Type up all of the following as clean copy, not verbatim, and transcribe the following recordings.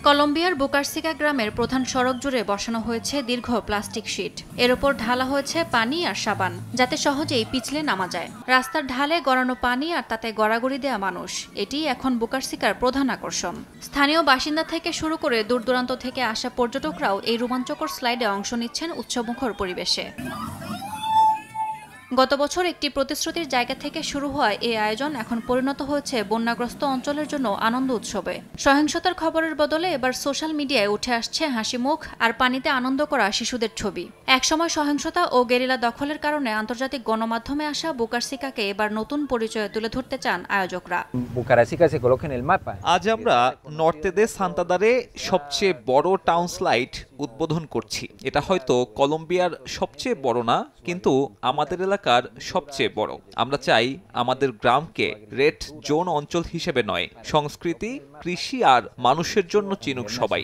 কলম্বিয়ার বুকারসিকা গ্রামের প্রধান সড়ক জুড়ে বসানো হয়েছে দীর্ঘ প্লাস্টিক শিট। এর ওপর ঢালা হয়েছে পানি আর সাবান, যাতে সহজেই পিছলে নামা যায়। রাস্তার ঢালে গড়ানো পানি আর তাতে গড়াগড়ি দেয়া মানুষ, এটি এখন বুকারসিকার প্রধান আকর্ষণ। স্থানীয় বাসিন্দা থেকে শুরু করে দূর দূরান্ত থেকে আসা পর্যটকরাও এই রোমাঞ্চকর স্লাইডে অংশ নিচ্ছেন উৎসবমুখর পরিবেশে। গত বছর একটি প্রতিশ্রুতির জায়গা থেকে শুরু হওয়া এই আয়োজন এখন পরিণত হয়েছে বন্যাগ্রস্ত অঞ্চলের জন্য আনন্দ উৎসবে। সহিংসতার খবরের বদলে এবার সোশ্যাল মিডিয়ায় উঠে আসছে হাসি মুখ আর পানিতে আনন্দ করা শিশুদের ছবি। একসময় সহিংসতা ও গেরিলা দখলের কারণে আন্তর্জাতিক গণমাধ্যমে আসা বুকারসিকাকে এবার নতুন পরিচয়ে তুলে ধরতে চান আয়োজকরা। আজ আমরা নর্তে দে সান্তাদারে সবচেয়ে বড় টাউন স্লাইড উদ্বোধন করছি। এটা হয়তো কলম্বিয়ার সবচেয়ে বড় না, কিন্তু আমাদের এলাকার সবচেয়ে বড়। আমরা চাই আমাদের গ্রামকে রেড জোন অঞ্চল হিসেবে নয়, সংস্কৃতি, কৃষি আর মানুষের জন্য চিনুক সবাই।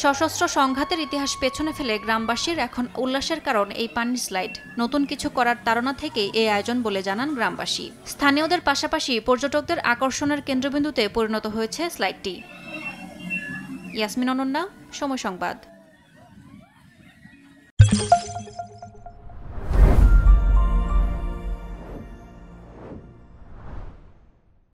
সশস্ত্র সংঘাতের ইতিহাস পেছনে ফেলে গ্রামবাসীর এখন উল্লাসের কারণ এই পানির স্লাইড। নতুন কিছু করার তাড়না থেকেই এই আয়োজন বলে জানান গ্রামবাসী। স্থানীয়দের পাশাপাশি পর্যটকদের আকর্ষণের কেন্দ্রবিন্দুতে পরিণত হয়েছে স্লাইডটি। ইয়াসমিন অনন্যা, সময় সংবাদ।